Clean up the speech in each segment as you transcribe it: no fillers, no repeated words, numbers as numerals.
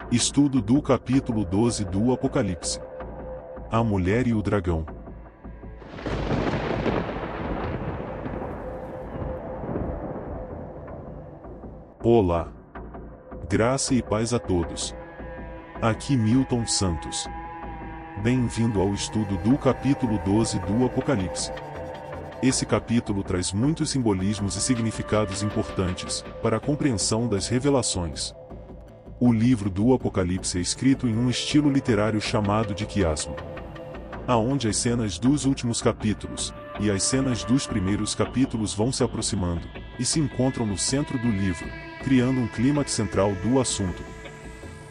Estudo do capítulo 12 do Apocalipse. A mulher e o dragão. Olá! Graça e paz a todos. Aqui Milton Santos. Bem-vindo ao estudo do capítulo 12 do Apocalipse. Esse capítulo traz muitos simbolismos e significados importantes para a compreensão das revelações. O livro do Apocalipse é escrito em um estilo literário chamado de quiasmo, aonde as cenas dos últimos capítulos e as cenas dos primeiros capítulos vão se aproximando e se encontram no centro do livro, criando um clímax central do assunto.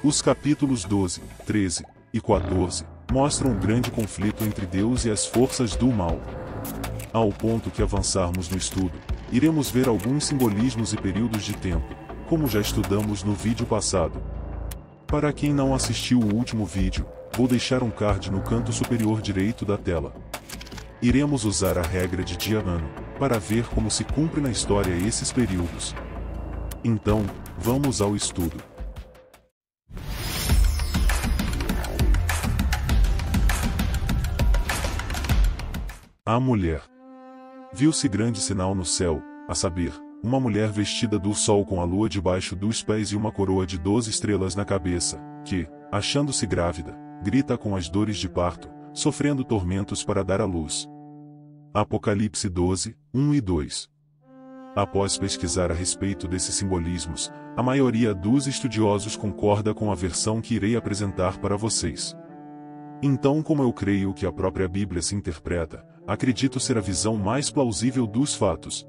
Os capítulos 12, 13 e 14 mostram um grande conflito entre Deus e as forças do mal. Ao ponto que avançarmos no estudo, iremos ver alguns simbolismos e períodos de tempo, como já estudamos no vídeo passado. Para quem não assistiu o último vídeo, vou deixar um card no canto superior direito da tela. Iremos usar a regra de dia-ano, para ver como se cumpre na história esses períodos. Então, vamos ao estudo. A mulher. Viu-se grande sinal no céu, a saber, uma mulher vestida do sol com a lua debaixo dos pés e uma coroa de 12 estrelas na cabeça, que, achando-se grávida, grita com as dores de parto, sofrendo tormentos para dar à luz. Apocalipse 12, 1 e 2. Após pesquisar a respeito desses simbolismos, a maioria dos estudiosos concorda com a versão que irei apresentar para vocês. Então, como eu creio que a própria Bíblia se interpreta, acredito ser a visão mais plausível dos fatos.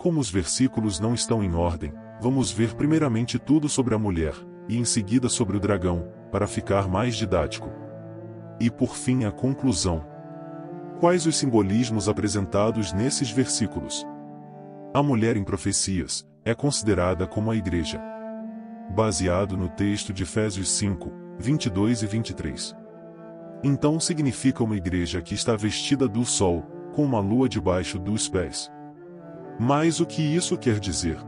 Como os versículos não estão em ordem, vamos ver primeiramente tudo sobre a mulher, e em seguida sobre o dragão, para ficar mais didático. E por fim a conclusão. Quais os simbolismos apresentados nesses versículos? A mulher em profecias é considerada como a igreja, baseado no texto de Efésios 5, 22 e 23. Então significa uma igreja que está vestida do sol, com uma lua debaixo dos pés. Mas o que isso quer dizer?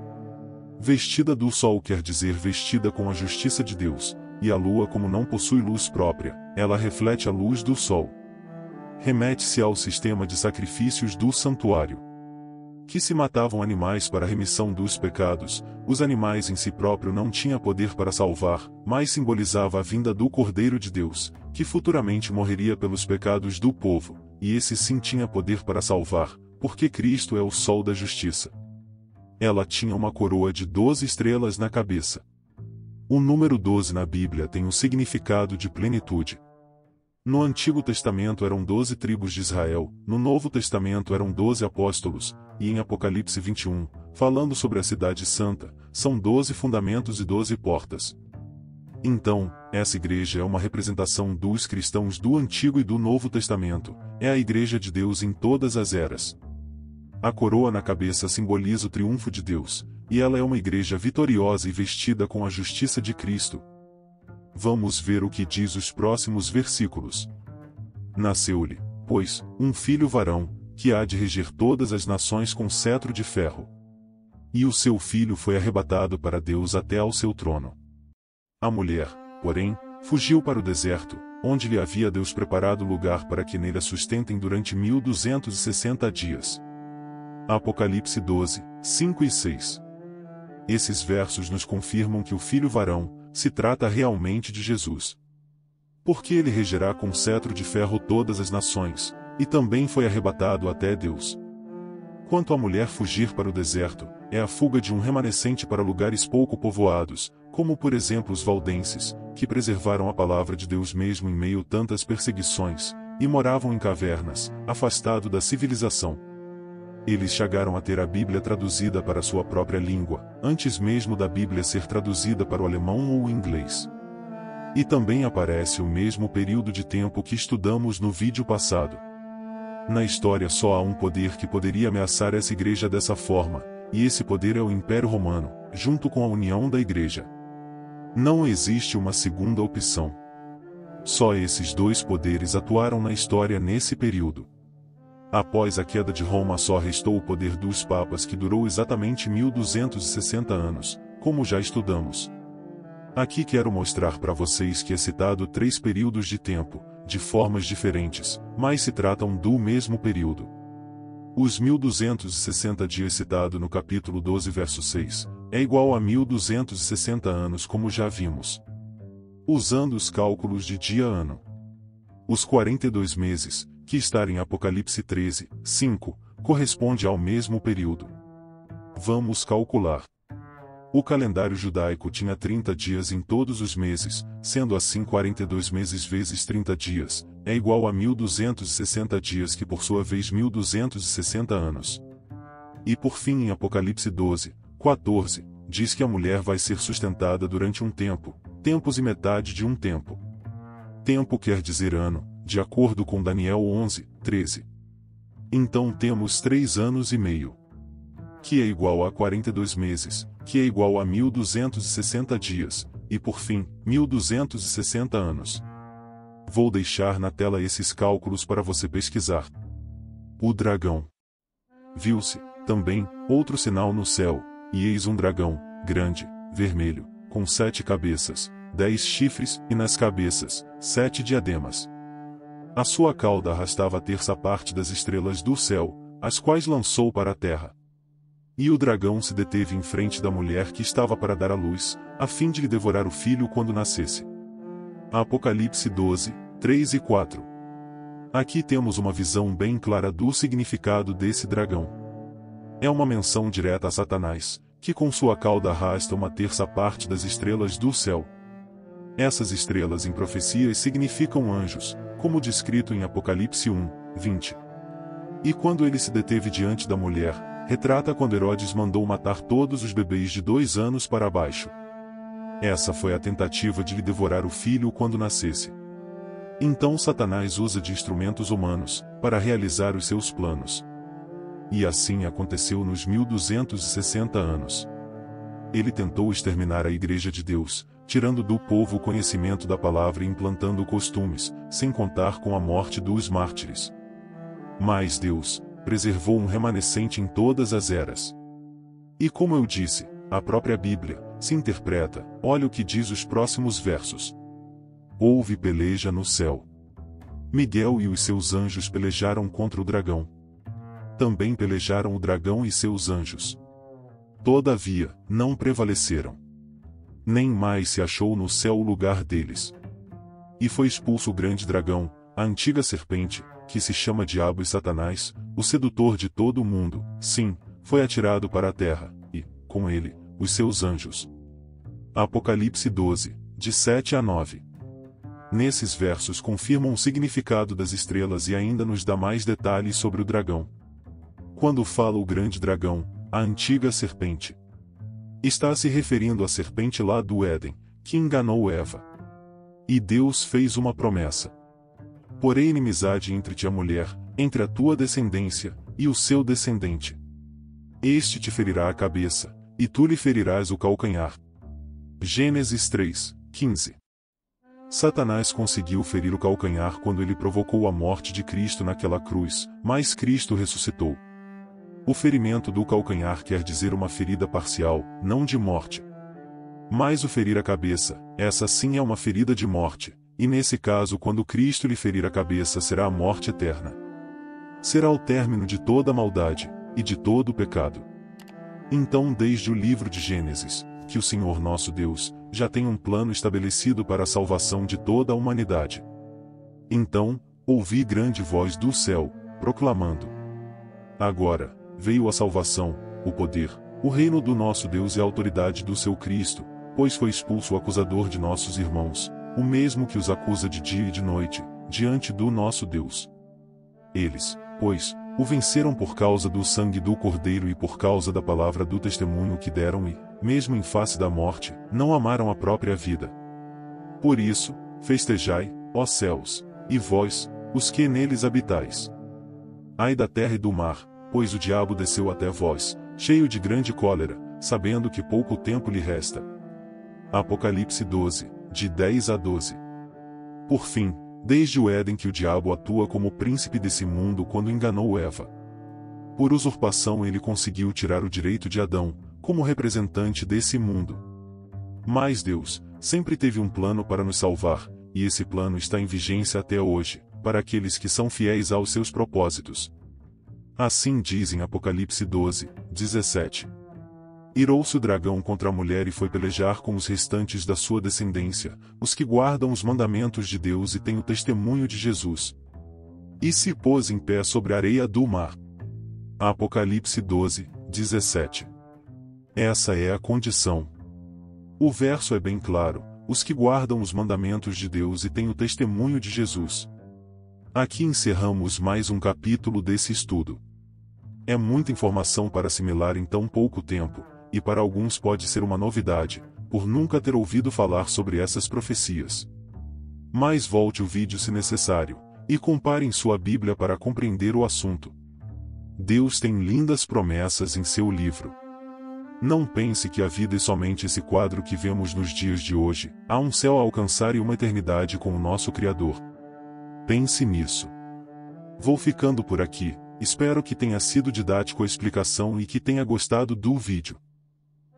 Vestida do sol quer dizer vestida com a justiça de Deus, e a lua, como não possui luz própria, ela reflete a luz do sol. Remete-se ao sistema de sacrifícios do santuário, que se matavam animais para a remissão dos pecados. Os animais em si próprio não tinham poder para salvar, mas simbolizava a vinda do Cordeiro de Deus, que futuramente morreria pelos pecados do povo, e esse sim tinha poder para salvar, porque Cristo é o sol da justiça. Ela tinha uma coroa de 12 estrelas na cabeça. O número 12 na Bíblia tem um significado de plenitude. No Antigo Testamento eram 12 tribos de Israel, no Novo Testamento eram 12 apóstolos, e em Apocalipse 21, falando sobre a cidade santa, são 12 fundamentos e 12 portas. Então, essa igreja é uma representação dos cristãos do Antigo e do Novo Testamento, é a igreja de Deus em todas as eras. A coroa na cabeça simboliza o triunfo de Deus, e ela é uma igreja vitoriosa e vestida com a justiça de Cristo. Vamos ver o que diz os próximos versículos. Nasceu-lhe, pois, um filho varão, que há de reger todas as nações com cetro de ferro. E o seu filho foi arrebatado para Deus até ao seu trono. A mulher, porém, fugiu para o deserto, onde lhe havia Deus preparado lugar para que nele a sustentem durante 1260 dias. Apocalipse 12, 5 e 6. Esses versos nos confirmam que o filho varão se trata realmente de Jesus. Porque ele regerá com cetro de ferro todas as nações, e também foi arrebatado até Deus. Quanto à mulher fugir para o deserto, é a fuga de um remanescente para lugares pouco povoados, como por exemplo os valdenses, que preservaram a palavra de Deus mesmo em meio a tantas perseguições, e moravam em cavernas, afastado da civilização. Eles chegaram a ter a Bíblia traduzida para sua própria língua, antes mesmo da Bíblia ser traduzida para o alemão ou o inglês. E também aparece o mesmo período de tempo que estudamos no vídeo passado. Na história só há um poder que poderia ameaçar essa igreja dessa forma, e esse poder é o Império Romano, junto com a união da igreja. Não existe uma segunda opção. Só esses dois poderes atuaram na história nesse período. Após a queda de Roma só restou o poder dos papas, que durou exatamente 1260 anos, como já estudamos. Aqui quero mostrar para vocês que é citado 3 períodos de tempo, de formas diferentes, mas se tratam do mesmo período. Os 1260 dias citado no capítulo 12 verso 6, é igual a 1260 anos como já vimos. Usando os cálculos de dia-ano. Os 42 meses, que está em Apocalipse 13, 5, corresponde ao mesmo período. Vamos calcular. O calendário judaico tinha 30 dias em todos os meses, sendo assim 42 meses vezes 30 dias, é igual a 1260 dias que por sua vez 1260 anos. E por fim em Apocalipse 12, 14, diz que a mulher vai ser sustentada durante um tempo, tempos e metade de um tempo. Tempo quer dizer ano, de acordo com Daniel 11, 13. Então temos 3 anos e meio. Que é igual a 42 meses, que é igual a 1260 dias, e por fim, 1260 anos. Vou deixar na tela esses cálculos para você pesquisar. O dragão. Viu-se, também, outro sinal no céu, e eis um dragão, grande, vermelho, com 7 cabeças, 10 chifres, e nas cabeças, 7 diademas. A sua cauda arrastava a terça parte das estrelas do céu, as quais lançou para a terra. E o dragão se deteve em frente da mulher que estava para dar à luz, a fim de lhe devorar o filho quando nascesse. Apocalipse 12, 3 e 4. Aqui temos uma visão bem clara do significado desse dragão. É uma menção direta a Satanás, que com sua cauda arrasta uma terça parte das estrelas do céu. Essas estrelas em profecias significam anjos, como descrito em Apocalipse 1, 20. E quando ele se deteve diante da mulher, retrata quando Herodes mandou matar todos os bebês de 2 anos para baixo. Essa foi a tentativa de lhe devorar o filho quando nascesse. Então Satanás usa de instrumentos humanos, para realizar os seus planos. E assim aconteceu nos 1260 anos. Ele tentou exterminar a Igreja de Deus, tirando do povo o conhecimento da palavra e implantando costumes, sem contar com a morte dos mártires. Mas Deus preservou um remanescente em todas as eras. E como eu disse, a própria Bíblia se interpreta, olha o que diz os próximos versos. Houve peleja no céu. Miguel e os seus anjos pelejaram contra o dragão. Também pelejaram o dragão e seus anjos. Todavia, não prevaleceram. Nem mais se achou no céu o lugar deles. E foi expulso o grande dragão, a antiga serpente, que se chama Diabo e Satanás, o sedutor de todo o mundo, sim, foi atirado para a terra, e, com ele, os seus anjos. Apocalipse 12, de 7 a 9. Nesses versos confirmam o significado das estrelas e ainda nos dá mais detalhes sobre o dragão. Quando fala o grande dragão, a antiga serpente, está se referindo à serpente lá do Éden, que enganou Eva. E Deus fez uma promessa. Porém inimizade entre ti e a mulher, entre a tua descendência, e o seu descendente. Este te ferirá a cabeça, e tu lhe ferirás o calcanhar. Gênesis 3, 15. Satanás conseguiu ferir o calcanhar quando ele provocou a morte de Cristo naquela cruz, mas Cristo ressuscitou. O ferimento do calcanhar quer dizer uma ferida parcial, não de morte. Mas o ferir a cabeça, essa sim é uma ferida de morte, e nesse caso quando Cristo lhe ferir a cabeça será a morte eterna. Será o término de toda a maldade, e de todo o pecado. Então desde o livro de Gênesis, que o Senhor nosso Deus, já tem um plano estabelecido para a salvação de toda a humanidade. Então, ouvi grande voz do céu, proclamando: agora veio a salvação, o poder, o reino do nosso Deus e a autoridade do seu Cristo, pois foi expulso o acusador de nossos irmãos, o mesmo que os acusa de dia e de noite, diante do nosso Deus. Eles, pois, o venceram por causa do sangue do Cordeiro e por causa da palavra do testemunho que deram e, mesmo em face da morte, não amaram a própria vida. Por isso, festejai, ó céus, e vós, os que neles habitais. Ai da terra e do mar, pois o diabo desceu até vós, cheio de grande cólera, sabendo que pouco tempo lhe resta. Apocalipse 12, de 10 a 12. Por fim, desde o Éden que o diabo atua como príncipe desse mundo quando enganou Eva. Por usurpação ele conseguiu tirar o direito de Adão, como representante desse mundo. Mas Deus, sempre teve um plano para nos salvar, e esse plano está em vigência até hoje, para aqueles que são fiéis aos seus propósitos. Assim diz em Apocalipse 12, 17. Irou-se o dragão contra a mulher e foi pelejar com os restantes da sua descendência, os que guardam os mandamentos de Deus e têm o testemunho de Jesus. E se pôs em pé sobre a areia do mar. Apocalipse 12, 17. Essa é a condição. O verso é bem claro: os que guardam os mandamentos de Deus e têm o testemunho de Jesus. Aqui encerramos mais um capítulo desse estudo. É muita informação para assimilar em tão pouco tempo, e para alguns pode ser uma novidade, por nunca ter ouvido falar sobre essas profecias. Mas volte o vídeo se necessário, e compare em sua Bíblia para compreender o assunto. Deus tem lindas promessas em seu livro. Não pense que a vida é somente esse quadro que vemos nos dias de hoje. Há um céu a alcançar e uma eternidade com o nosso Criador. Pense nisso. Vou ficando por aqui, espero que tenha sido didático a explicação e que tenha gostado do vídeo.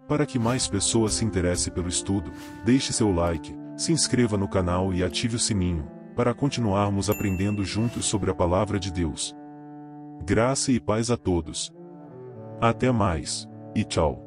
Para que mais pessoas se interessem pelo estudo, deixe seu like, se inscreva no canal e ative o sininho, para continuarmos aprendendo juntos sobre a Palavra de Deus. Graça e paz a todos. Até mais, e tchau.